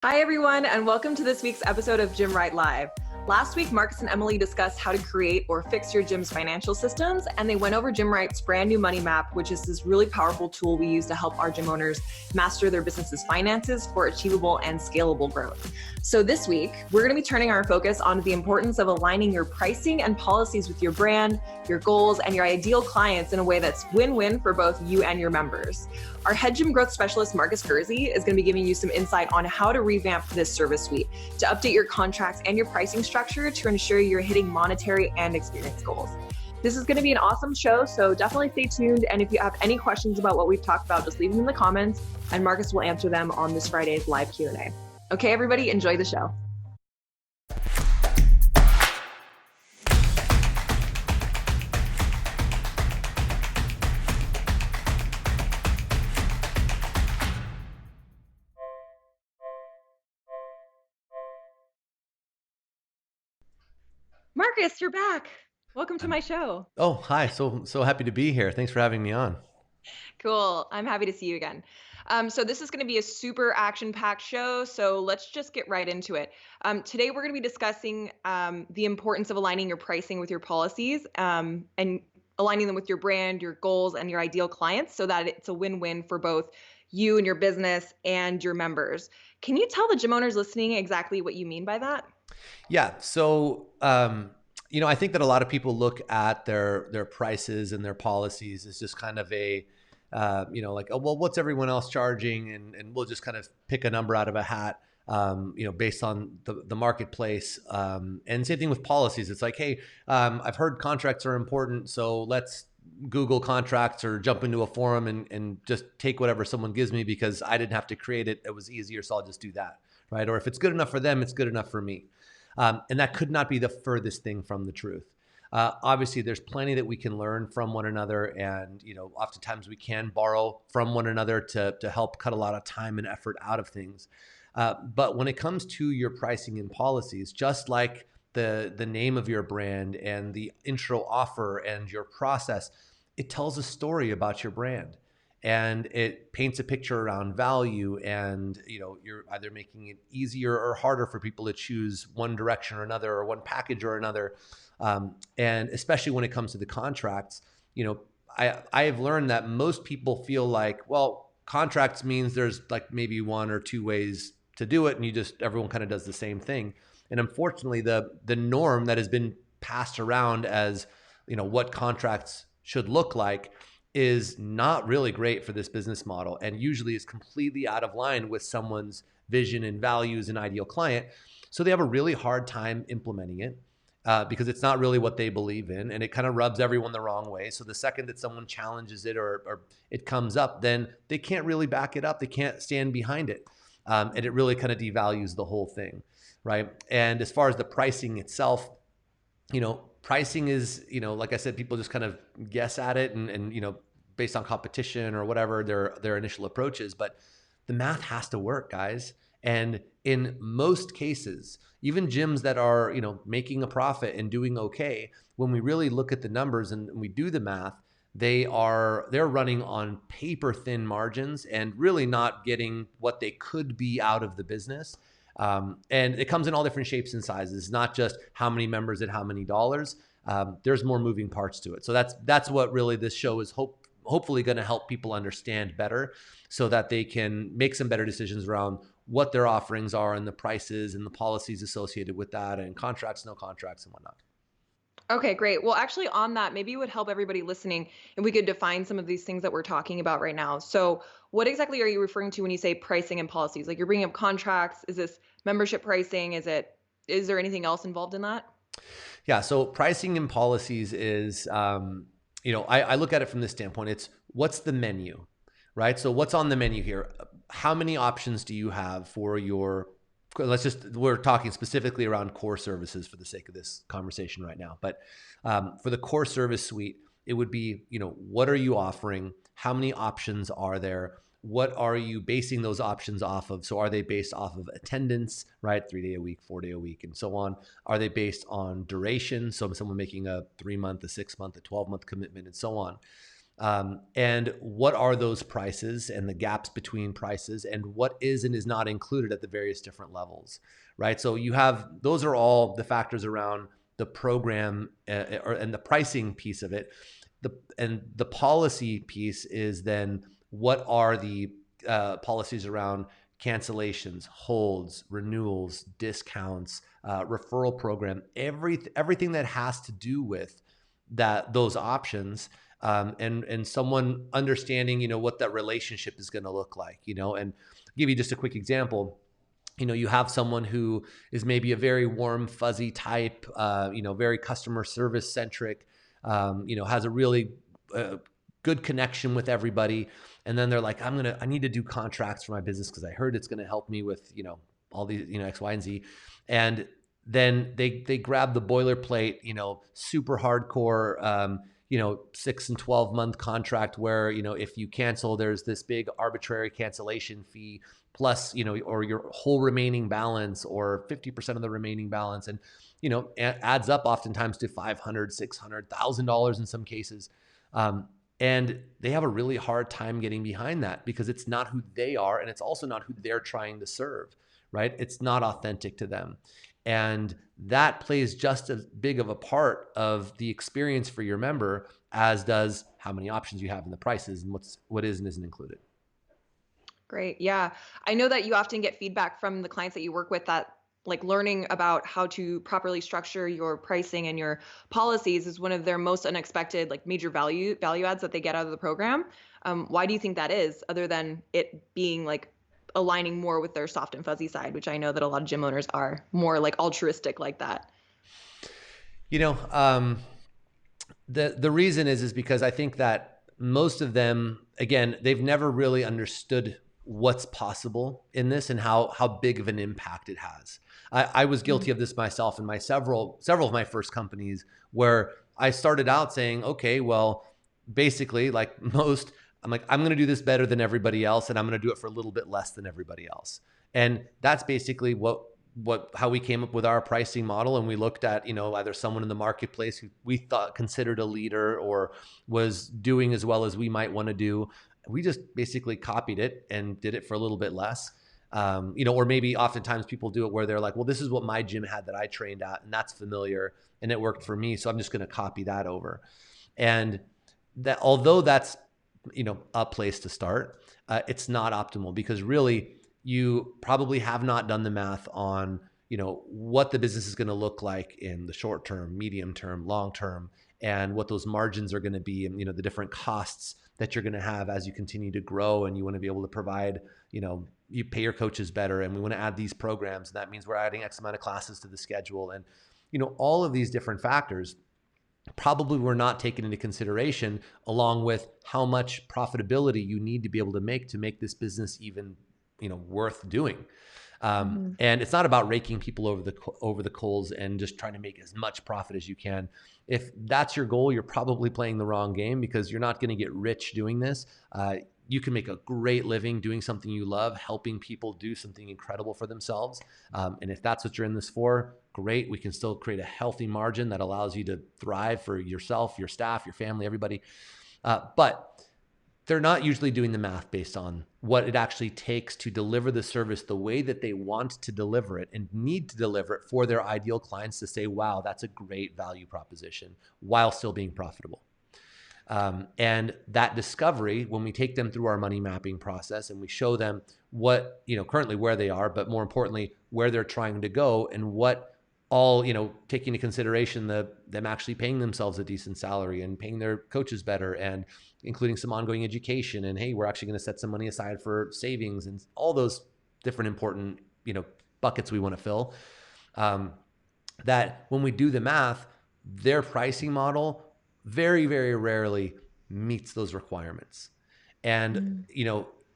Hi, everyone, and welcome to this week's episode of Gymwright Live. Last week, Marcus and Emily discussed how to create or fix your gym's financial systems, and they went over Gymwright's brand new money map, which is this really powerful tool we use to help our gym owners master their business's finances for achievable and scalable growth. So this week, we're going to be turning our focus on the importance of aligning your pricing and policies with your brand, your goals, and your ideal clients in a way that's win-win for both you and your members. Our head gym growth specialist, Marcus Gurzy, is going to be giving you some insight on how to revamp this service suite to update your contracts and your pricing structure to ensure you're hitting monetary and experience goals. This is going to be an awesome show, so definitely stay tuned. And if you have any questions about what we've talked about, just leave them in the comments and Marcus will answer them on this Friday's live Q&A. Okay, everybody, enjoy the show. Marcus, you're back. Welcome to my show. Oh, hi. So happy to be here. Thanks for having me on. Cool. I'm happy to see you again. So this is going to be a super action-packed show, so let's just get right into it. Today we're going to be discussing the importance of aligning your pricing with your policies and aligning them with your brand, your goals, and your ideal clients so that it's a win-win for both you and your business and your members. Can you tell the gym owners listening exactly what you mean by that? Yeah. I think that a lot of people look at their prices and their policies as just kind of a, like, oh, well, what's everyone else charging? And we'll just kind of pick a number out of a hat, based on the marketplace. And same thing with policies. It's like, hey, I've heard contracts are important, so let's Google contracts or jump into a forum and just take whatever someone gives me because I didn't have to create it. It was easier, so I'll just do that, right? Or if it's good enough for them, it's good enough for me. And that could not be the furthest thing from the truth. Obviously, there's plenty that we can learn from one another, and oftentimes we can borrow from one another to help cut a lot of time and effort out of things. But when it comes to your pricing and policies, just like the name of your brand and the intro offer and your process, it tells a story about your brand. And it paints a picture around value, and you're either making it easier or harder for people to choose one direction or another, or one package or another. And especially when it comes to the contracts, I have learned that most people feel like, well, contracts means there's like maybe one or two ways to do it, and everyone kind of does the same thing. And unfortunately, the norm that has been passed around as what contracts should look like is not really great for this business model, and usually is completely out of line with someone's vision and values and ideal client. So they have a really hard time implementing it because it's not really what they believe in, and it kind of rubs everyone the wrong way. So the second that someone challenges it or it comes up, then they can't really back it up. They can't stand behind it. And it really kind of devalues the whole thing, right? And as far as the pricing itself, pricing is, like I said, people just kind of guess at it and based on competition or whatever their initial approach is. But the math has to work, guys. And in most cases, even gyms that are, making a profit and doing okay, when we really look at the numbers and we do the math, they're running on paper thin margins and really not getting what they could be out of the business. And it comes in all different shapes and sizes, not just how many members at how many dollars. There's more moving parts to it. So that's what really this show is hopefully going to help people understand better, so that they can make some better decisions around what their offerings are and the prices and the policies associated with that, and contracts, no contracts, and whatnot. Okay, great. Well, actually, on that, maybe it would help everybody listening if we could define some of these things that we're talking about right now. So, what exactly are you referring to when you say pricing and policies? Like, you're bringing up contracts. Is this membership pricing? Is there anything else involved in that? Yeah. So pricing and policies is, I look at it from this standpoint. It's what's the menu, right? So what's on the menu here? How many options do you have for we're talking specifically around core services for the sake of this conversation right now. But for the core service suite, it would be, what are you offering? How many options are there? What are you basing those options off of? So are they based off of attendance, right? 3-day a week, 4-day a week, and so on? Are they based on duration? So someone making a 3-month, a 6-month, a 12-month commitment, and so on. And what are those prices and the gaps between prices, and what is and is not included at the various different levels, right? So those are all the factors around the program and the pricing piece of it. The policy piece is then what are the policies around cancellations, holds, renewals, discounts, referral program, everything that has to do with those options, and someone understanding, what that relationship is going to look like, and I'll give you just a quick example. You have someone who is maybe a very warm, fuzzy type, very customer service centric, has a really good connection with everybody. And then they're like, I need to do contracts for my business because I heard it's going to help me with, all these, X, Y, and Z. And then they grab the boilerplate, super hardcore, 6 and 12 month contract where, if you cancel, there's this big arbitrary cancellation fee plus, or your whole remaining balance or 50% of the remaining balance. And, adds up oftentimes to $500, $600, $1,000 in some cases. And they have a really hard time getting behind that because it's not who they are. And it's also not who they're trying to serve, right? It's not authentic to them. And that plays just as big of a part of the experience for your member as does how many options you have in the prices and what is and isn't included. Great. Yeah. I know that you often get feedback from the clients that you work with that like learning about how to properly structure your pricing and your policies is one of their most unexpected, like major value adds that they get out of the program. Why do you think that is, other than it being like aligning more with their soft and fuzzy side, which I know that a lot of gym owners are more like altruistic like that? The reason is because I think that most of them, again, they've never really understood what's possible in this and how big of an impact it has. I was guilty of this myself in my several of my first companies, where I started out saying, okay, well, basically like most, I'm like, I'm going to do this better than everybody else, and I'm going to do it for a little bit less than everybody else. And that's basically how we came up with our pricing model. And we looked at, either someone in the marketplace who we thought considered a leader or was doing as well as we might want to do. We just basically copied it and did it for a little bit less. Or maybe oftentimes people do it where they're like, well, this is what my gym had that I trained at, and that's familiar and it worked for me, so I'm just going to copy that over. And that, although that's, a place to start, it's not optimal, because really you probably have not done the math on, what the business is going to look like in the short term, medium term, long term, and what those margins are going to be, and, the different costs that you're going to have as you continue to grow. And you want to be able to provide, you pay your coaches better, and we want to add these programs. And that means we're adding X amount of classes to the schedule. And, all of these different factors probably were not taken into consideration, along with how much profitability you need to be able to make this business even, worth doing. And it's not about raking people over the coals and just trying to make as much profit as you can. If that's your goal, you're probably playing the wrong game, because you're not going to get rich doing this. You can make a great living doing something you love, helping people do something incredible for themselves. And if that's what you're in this for, great. We can still create a healthy margin that allows you to thrive for yourself, your staff, your family, everybody. But they're not usually doing the math based on what it actually takes to deliver the service the way that they want to deliver it and need to deliver it for their ideal clients to say, wow, that's a great value proposition, while still being profitable. And that discovery, when we take them through our money mapping process and we show them what, currently where they are, but more importantly, where they're trying to go, and what all, taking into consideration them actually paying themselves a decent salary and paying their coaches better, and including some ongoing education. And hey, we're actually going to set some money aside for savings, and all those different important, buckets we want to fill. That when we do the math, their pricing model very, very rarely meets those requirements. And,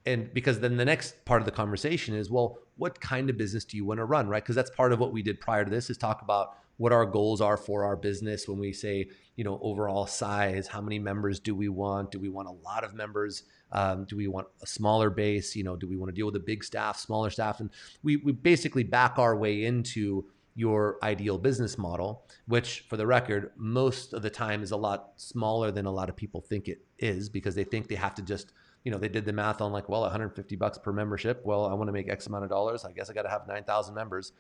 and because then the next part of the conversation is, well, what kind of business do you want to run, right? Because that's part of what we did prior to this, is talk about what our goals are for our business. When we say, overall size, how many members do we want? Do we want a lot of members? Do we want a smaller base? Do we want to deal with a big staff, smaller staff? And we basically back our way into your ideal business model, which for the record, most of the time is a lot smaller than a lot of people think it is, because they think they have to just, they did the math on like, well, $150 per membership. Well, I want to make X amount of dollars. I guess I got to have 9,000 members.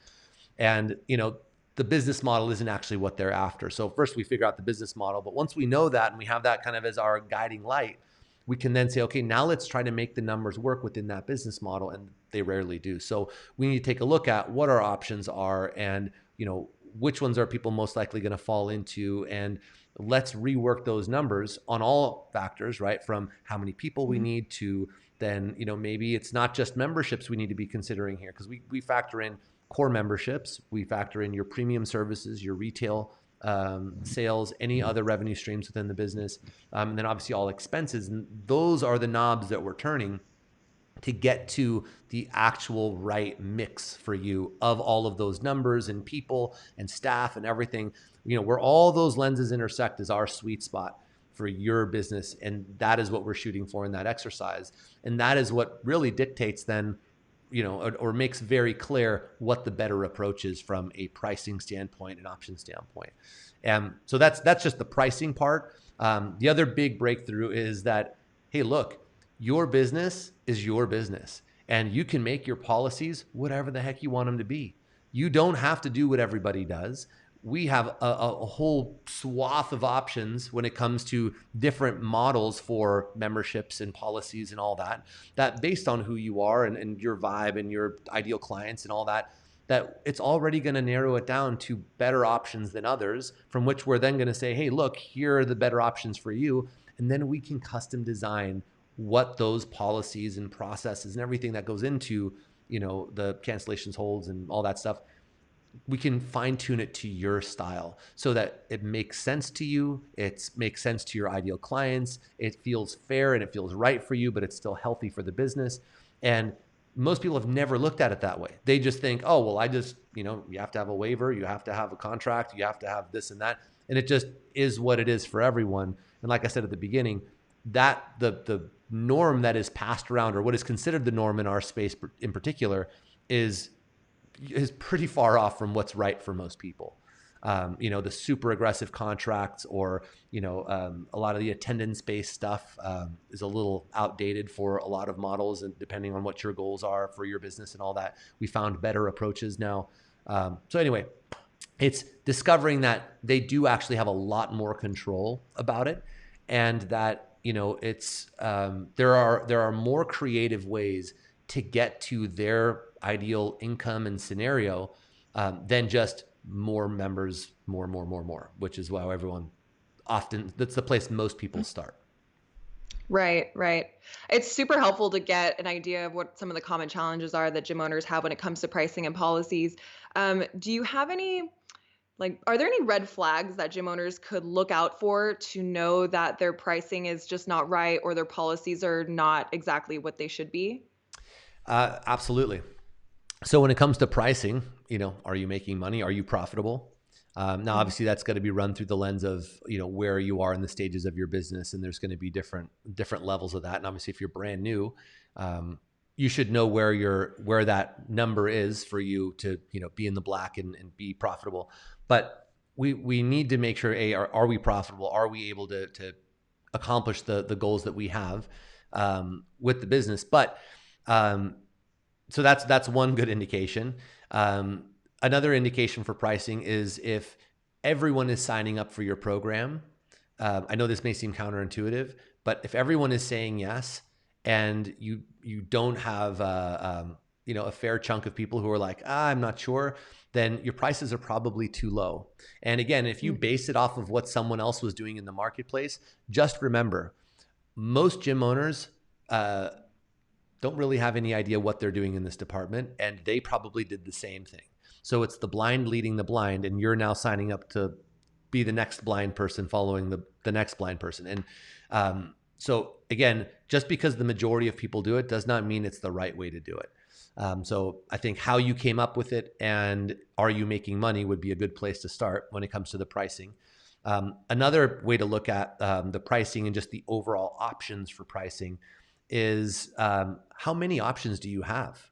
And, the business model isn't actually what they're after. So first we figure out the business model, but once we know that and we have that kind of as our guiding light, we can then say, okay, now let's try to make the numbers work within that business model. And they rarely do. So we need to take a look at what our options are and, which ones are people most likely going to fall into, and let's rework those numbers on all factors, right? From how many people we need to then, maybe it's not just memberships we need to be considering here, because we factor in core memberships, we factor in your premium services, your retail sales, any other revenue streams within the business, and then obviously all expenses. And those are the knobs that we're turning to get to the actual right mix for you of all of those numbers and people and staff and everything, where all those lenses intersect is our sweet spot for your business. And that is what we're shooting for in that exercise. And that is what really dictates then, or makes very clear what the better approach is from a pricing standpoint and option standpoint. And so that's just the pricing part. The other big breakthrough is that, hey, look, your business is your business, and you can make your policies whatever the heck you want them to be. You don't have to do what everybody does. We have a whole swath of options when it comes to different models for memberships and policies and all that based on who you are and your vibe and your ideal clients and all that it's already going to narrow it down to better options than others, from which we're then going to say, hey, look, here are the better options for you. And then we can custom design what those policies and processes and everything that goes into, the cancellations, holds, and all that stuff. We can fine tune it to your style so that it makes sense to you. It makes sense to your ideal clients. It feels fair and it feels right for you, but it's still healthy for the business. And most people have never looked at it that way. They just think, oh, well, you have to have a waiver. You have to have a contract. You have to have this and that. And it just is what it is for everyone. And like I said at the beginning, that the norm that is passed around, or what is considered the norm in our space in particular, is pretty far off from what's right for most people. The super aggressive contracts, or, a lot of the attendance-based stuff is a little outdated for a lot of models, and depending on what your goals are for your business and all that, we found better approaches now. So anyway, it's discovering that they do actually have a lot more control about it, and that, it's there are more creative ways to get to their ideal income and scenario than just more members, more, which is why everyone that's the place most people start. Right. It's super helpful to get an idea of what some of the common challenges are that gym owners have when it comes to pricing and policies. Do you have any, are there any red flags that gym owners could look out for to know that their pricing is just not right, or their policies are not exactly what they should be? Absolutely. So when it comes to pricing, are you making money? Are you profitable? Now, obviously, that's going to be run through the lens of, where you are in the stages of your business, and there's going to be different levels of that. And obviously, if you're brand new, you should know where that number is for you to, be in the black and be profitable. But we need to make sure, are we profitable? Are we able to accomplish the goals that we have with the business? But so that's one good indication. Another indication for pricing is if everyone is signing up for your program. I know this may seem counterintuitive, but if everyone is saying yes, and you don't have a fair chunk of people who are like, I'm not sure, then your prices are probably too low. And again, if you base it off of what someone else was doing in the marketplace, just remember, most gym owners don't really have any idea what they're doing in this department, and they probably did the same thing. So it's the blind leading the blind, and you're now signing up to be the next blind person following the next blind person. And so again, just because the majority of people do it does not mean it's the right way to do it. So I think how you came up with it and are you making money would be a good place to start when it comes to the pricing. Another way to look at the pricing and just the overall options for pricing is how many options do you have?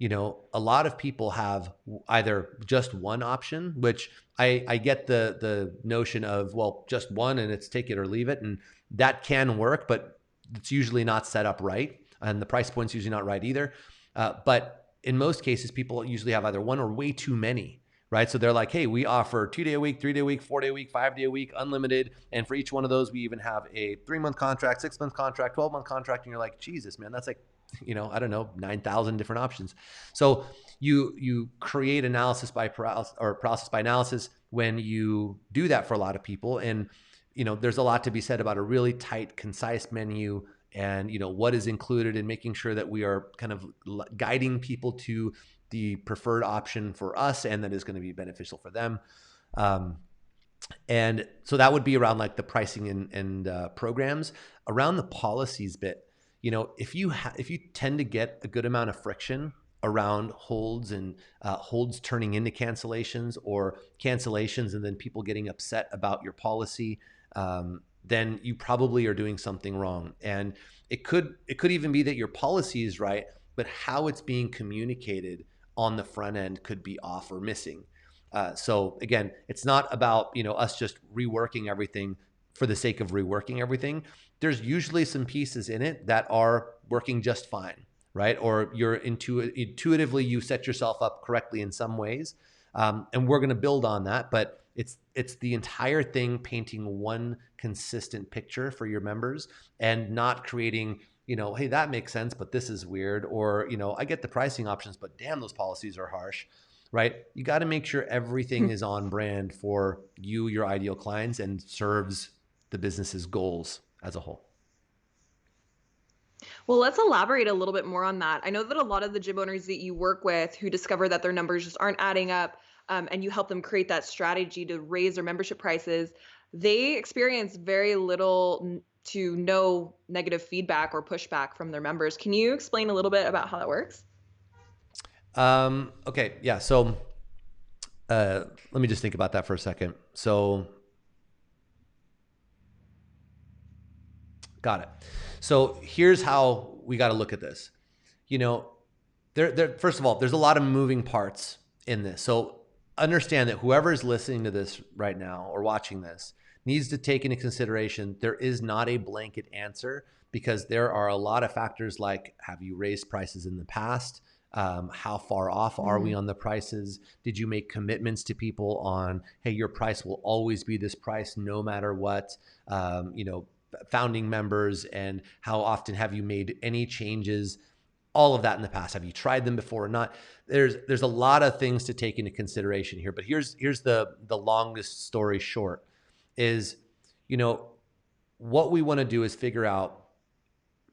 a lot of people have either just one option, which I get the notion of, well, just one and it's take it or leave it. And that can work, but it's usually not set up right. And the price point's usually not right either. But in most cases, people usually have either one or way too many, right? So they're like, hey, we offer 2-day a week, 3-day a week, 4-day a week, 5-day a week, unlimited. And for each one of those, we even have a 3-month contract, 6-month contract, 12-month contract. And you're like, Jesus, man, that's like, I don't know, 9,000 different options. So you create analysis by paralysis or paralysis by analysis when you do that for a lot of people. And, there's a lot to be said about a really tight, concise menu and, what is included and making sure that we are kind of guiding people to the preferred option for us and that is going to be beneficial for them. And so that would be around like the pricing and programs. Around the policies bit, if you tend to get a good amount of friction around holds and holds turning into cancellations or cancellations and then people getting upset about your policy, then you probably are doing something wrong. And it could even be that your policy is right, but how it's being communicated on the front end could be off or missing. So again, it's not about us just reworking everything for the sake of reworking everything. There's usually some pieces in it that are working just fine, right? Or you're intuitively you set yourself up correctly in some ways, and we're going to build on that. But it's the entire thing painting one consistent picture for your members and not creating hey, that makes sense, but this is weird, or I get the pricing options, but damn, those policies are harsh. Right? You got to make sure everything is on brand for you, your ideal clients, and serves the business's goals as a whole. Well, let's elaborate a little bit more on that. I know that a lot of the gym owners that you work with who discover that their numbers just aren't adding up, and you help them create that strategy to raise their membership prices, they experience very little to no negative feedback or pushback from their members. Can you explain a little bit about how that works? Okay. Yeah. So, let me just think about that for a second. So got it. So here's how we got to look at this. First of all, there's a lot of moving parts in this. So understand that whoever is listening to this right now or watching this needs to take into consideration there is not a blanket answer because there are a lot of factors like, have you raised prices in the past? How far off are we on the prices? Did you make commitments to people on, hey, your price will always be this price no matter what? Founding members, and how often have you made any changes? All of that in the past. Have you tried them before or not? There's a lot of things to take into consideration here, but here's the longest story short is, what we want to do is figure out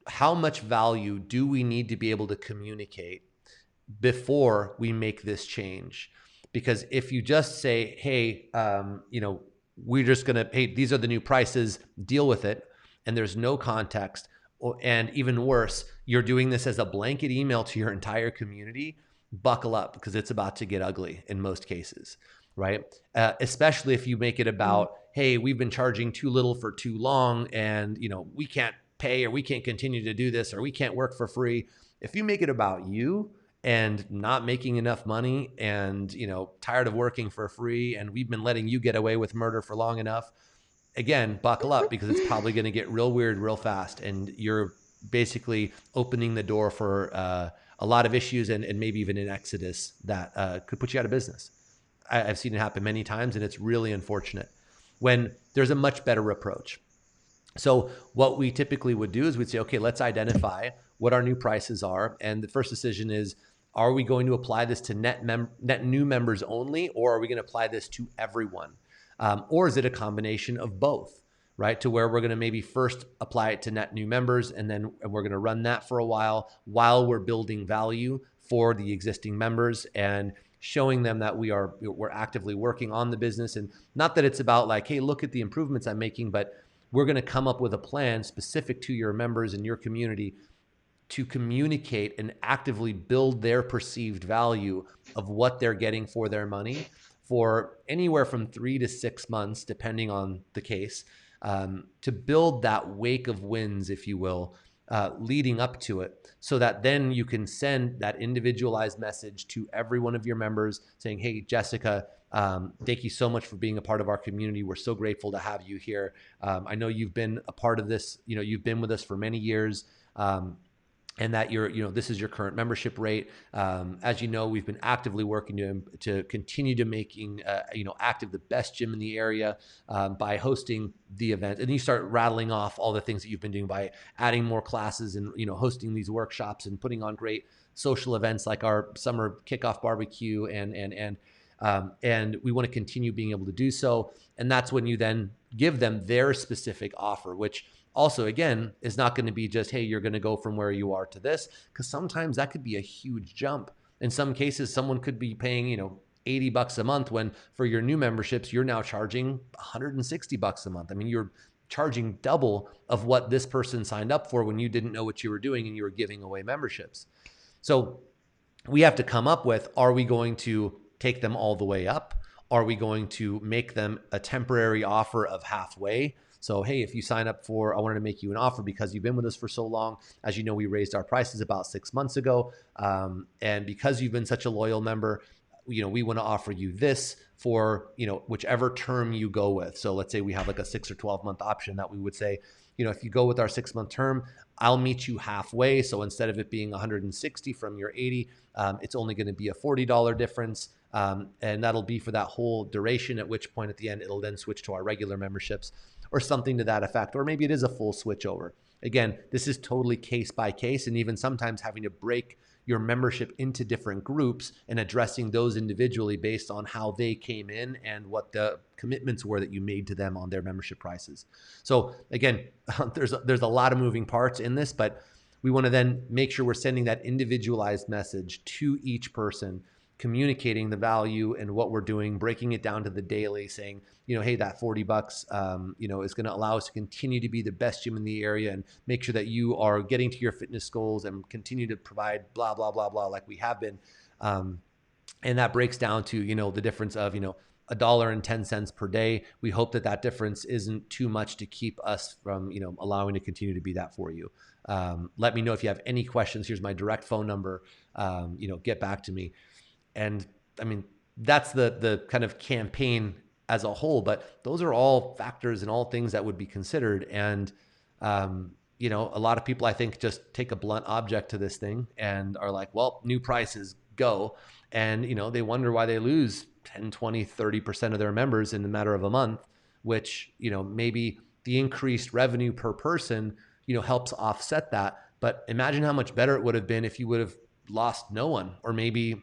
how much value do we need to be able to communicate before we make this change. Because if you just say, hey, we're just going to, hey, these are the new prices, deal with it, and there's no context, and even worse, you're doing this as a blanket email to your entire community, buckle up because it's about to get ugly in most cases, right? Especially if you make it about, hey, we've been charging too little for too long and, we can't pay or we can't continue to do this or we can't work for free. If you make it about you and not making enough money and, tired of working for free and we've been letting you get away with murder for long enough, again, buckle up because it's probably going to get real weird real fast. And you're basically opening the door for a lot of issues and maybe even an exodus that could put you out of business. I've seen it happen many times, and it's really unfortunate when there's a much better approach. So what we typically would do is we'd say, okay, let's identify what our new prices are. And the first decision is, are we going to apply this to net new members only, or are we going to apply this to everyone? Or is it a combination of both, right? To where we're going to maybe first apply it to net new members, and then we're going to run that for a while we're building value for the existing members and showing them that we're actively working on the business. And not that it's about like, hey, look at the improvements I'm making, but we're going to come up with a plan specific to your members and your community to communicate and actively build their perceived value of what they're getting for their money for anywhere from 3 to 6 months, depending on the case, to build that wake of wins, if you will, leading up to it, so that then you can send that individualized message to every one of your members saying, hey, Jessica, thank you so much for being a part of our community. We're so grateful to have you here. I know you've been a part of this, you've been with us for many years. And that this is your current membership rate. As you know, we've been actively working to continue to making, active the best gym in the area by hosting the event. And you start rattling off all the things that you've been doing by adding more classes and, hosting these workshops and putting on great social events like our summer kickoff barbecue and we want to continue being able to do so. And that's when you then give them their specific offer, which also, again, is not going to be just, hey, you're going to go from where you are to this, because sometimes that could be a huge jump. In some cases, someone could be paying, $80 a month when for your new memberships, you're now charging $160 a month. I mean, you're charging double of what this person signed up for when you didn't know what you were doing and you were giving away memberships. So we have to come up with, are we going to take them all the way up? Are we going to make them a temporary offer of halfway? So, hey, if you sign up for, I wanted to make you an offer because you've been with us for so long. As you know, we raised our prices about 6 months ago. And because you've been such a loyal member, we want to offer you this for, whichever term you go with. So let's say we have like a 6 or 12 month option that we would say, if you go with our 6 month term, I'll meet you halfway. So instead of it being 160 from your 80, it's only going to be a $40 difference. And that'll be for that whole duration, at which point at the end, it'll then switch to our regular memberships or something to that effect. Or maybe it is a full switch over. Again, this is totally case by case, and even sometimes having to break your membership into different groups and addressing those individually based on how they came in and what the commitments were that you made to them on their membership prices. So again, there's a lot of moving parts in this, but we want to then make sure we're sending that individualized message to each person, communicating the value and what we're doing, breaking it down to the daily, saying, hey, that $40, is going to allow us to continue to be the best gym in the area and make sure that you are getting to your fitness goals and continue to provide blah, blah, blah, blah, like we have been. And that breaks down to, the difference of, $1.10 per day. We hope that difference isn't too much to keep us from, allowing to continue to be that for you. Let me know if you have any questions. Here's my direct phone number. Get back to me. And I mean, that's the kind of campaign as a whole, but those are all factors and all things that would be considered. And, a lot of people, I think, just take a blunt object to this thing and are like, well, new prices, go. And, they wonder why they lose 10, 20, 30% of their members in a matter of a month, which, maybe the increased revenue per person, helps offset that. But imagine how much better it would have been if you would have lost no one, or maybe,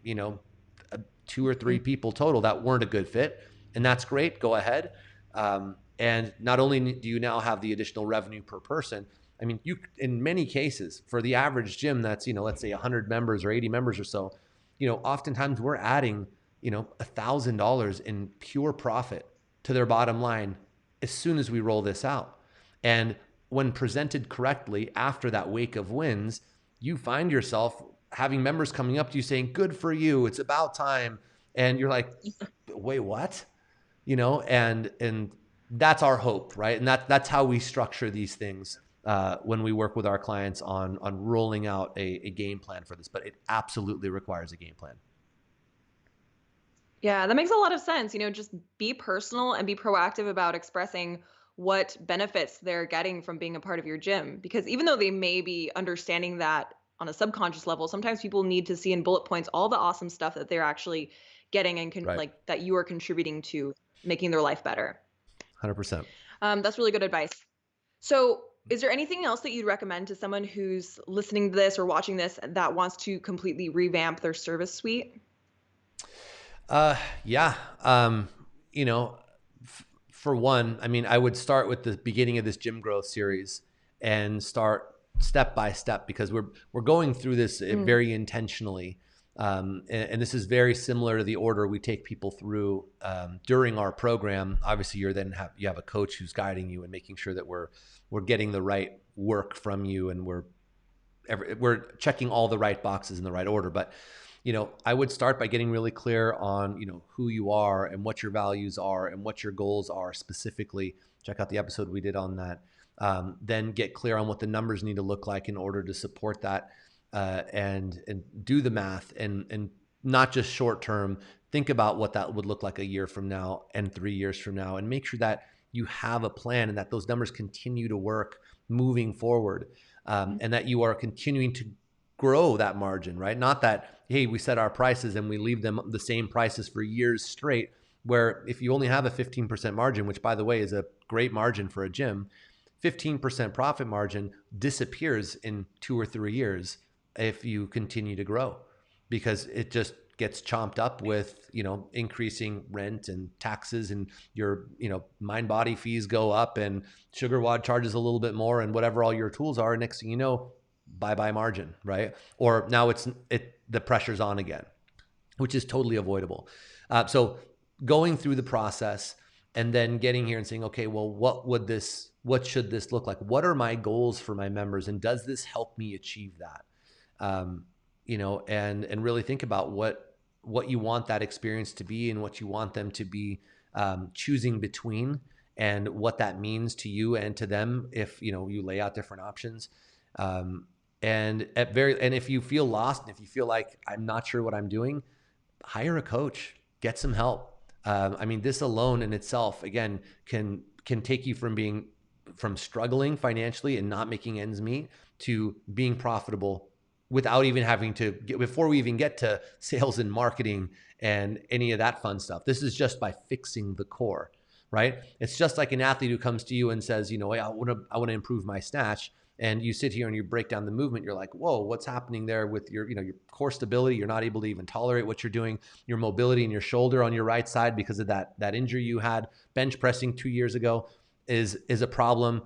2 or 3 people total that weren't a good fit. And that's great. Go ahead. And not only do you now have the additional revenue per person, I mean, you, in many cases, for the average gym that's, let's say 100 members or 80 members or so, oftentimes we're adding, $1,000 in pure profit to their bottom line as soon as we roll this out. And when presented correctly after that wake of wins, you find yourself having members coming up to you saying, good for you, it's about time. And you're like, wait, what? And that's our hope, right? And that's how we structure these things when we work with our clients on rolling out a game plan for this. But it absolutely requires a game plan. Yeah, that makes a lot of sense. Just be personal and be proactive about expressing what benefits they're getting from being a part of your gym. Because even though they may be understanding that on a subconscious level, sometimes people need to see in bullet points all the awesome stuff that they're actually getting and Right. like that you are contributing to making their life better. 100%. That's really good advice. So, is there anything else that you'd recommend to someone who's listening to this or watching this that wants to completely revamp their service suite? Yeah. For one, I mean, I would start with the beginning of this gym growth series and start step by step, because we're going through this very intentionally. And this is very similar to the order we take people through during our program. Obviously, you have a coach who's guiding you and making sure that we're getting the right work from you, and we're checking all the right boxes in the right order. But I would start by getting really clear on who you are and what your values are and what your goals are specifically. Check out the episode we did on that. then get clear on what the numbers need to look like in order to support that, and do the math, and not just short term. Think about what that would look like a year from now and 3 years from now, and make sure that you have a plan and that those numbers continue to work moving forward, and that you are continuing to grow that margin, right? Not that, hey, we set our prices and we leave them the same prices for years straight, where if you only have a 15% margin, which by the way is a great margin for a gym, 15% profit margin disappears in 2 or 3 years if you continue to grow, because it just gets chomped up with, increasing rent and taxes, and your, mind body fees go up, and Sugar WOD charges a little bit more, and whatever all your tools are, next thing you know, bye margin, right? Or now the pressure's on again, which is totally avoidable. So going through the process and then getting here and saying, okay, well, what should this look like? What are my goals for my members? And does this help me achieve that? And really think about what you want that experience to be, and what you want them to be choosing between, and what that means to you and to them if you lay out different options. And if you feel lost, and if you feel like I'm not sure what I'm doing, hire a coach, get some help. This alone in itself, again, can take you from struggling financially and not making ends meet to being profitable without even having to before we even get to sales and marketing and any of that fun stuff. This is just by fixing the core, right? It's just like an athlete who comes to you and says, I want to improve my snatch. And you sit here and you break down the movement. You're like, whoa, what's happening there with your core stability? You're not able to even tolerate what you're doing. Your mobility in your shoulder on your right side because of that injury you had bench pressing 2 years ago is a problem.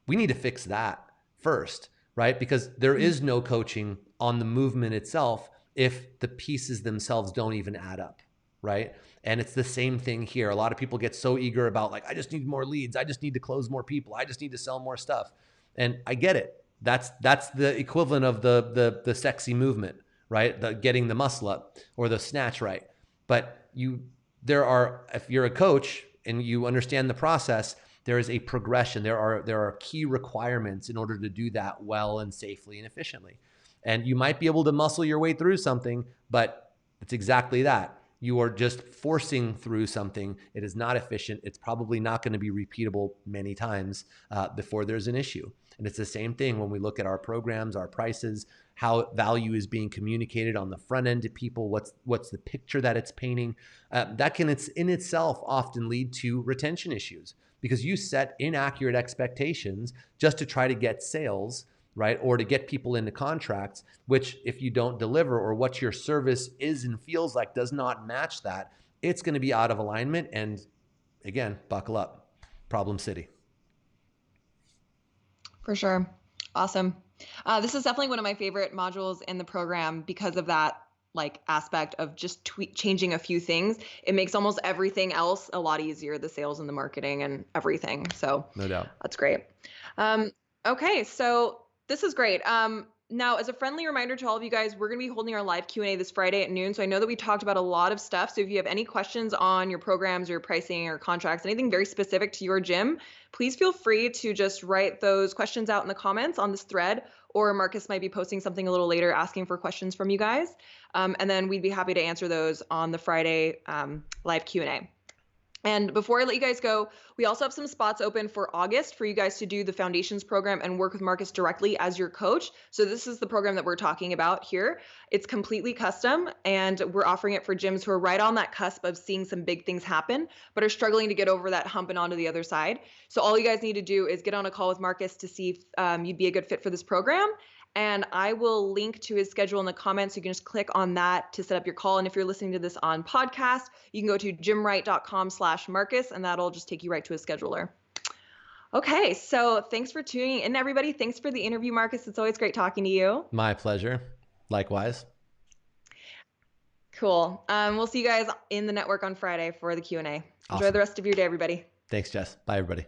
We need to fix that first, right? Because there is no coaching on the movement itself if the pieces themselves don't even add up, right? And it's the same thing here. A lot of people get so eager about I just need more leads. I just need to close more people. I just need to sell more stuff. And I get it. That's the equivalent of the sexy movement, right? The getting the muscle up or the snatch right. But if you're a coach and you understand the process, there is a progression. There are key requirements in order to do that well and safely and efficiently. And you might be able to muscle your way through something, but it's exactly that. You are just forcing through something. It is not efficient. It's probably not going to be repeatable many times before there's an issue. And it's the same thing when we look at our programs, our prices, how value is being communicated on the front end to people, what's the picture that it's painting. That can in itself often lead to retention issues because you set inaccurate expectations just to try to get sales, right? Or to get people into contracts, which if you don't deliver or what your service is and feels like does not match that, it's going to be out of alignment. And again, buckle up. Problem city. For sure. Awesome. This is definitely one of my favorite modules in the program because of that aspect of just changing a few things. It makes almost everything else a lot easier, the sales and the marketing and everything. So no doubt. That's great. Okay. So this is great. Now, as a friendly reminder to all of you guys, we're going to be holding our live Q&A this Friday at noon. So I know that we talked about a lot of stuff. So if you have any questions on your programs or your pricing or contracts, anything very specific to your gym, please feel free to just write those questions out in the comments on this thread, or Marcus might be posting something a little later asking for questions from you guys. And then we'd be happy to answer those on the Friday live Q&A. And before I let you guys go, we also have some spots open for August for you guys to do the Foundations program and work with Marcus directly as your coach. So this is the program that we're talking about here. It's completely custom, and we're offering it for gyms who are right on that cusp of seeing some big things happen, but are struggling to get over that hump and onto the other side. So all you guys need to do is get on a call with Marcus to see if you'd be a good fit for this program. And I will link to his schedule in the comments. You can just click on that to set up your call. And if you're listening to this on podcast, you can go to gymwright.com/Marcus, and that'll just take you right to his scheduler. Okay, so thanks for tuning in, everybody. Thanks for the interview, Marcus. It's always great talking to you. My pleasure. Likewise. Cool. We'll see you guys in the network on Friday for the Q&A. Awesome. Enjoy the rest of your day, everybody. Thanks, Jess. Bye, everybody.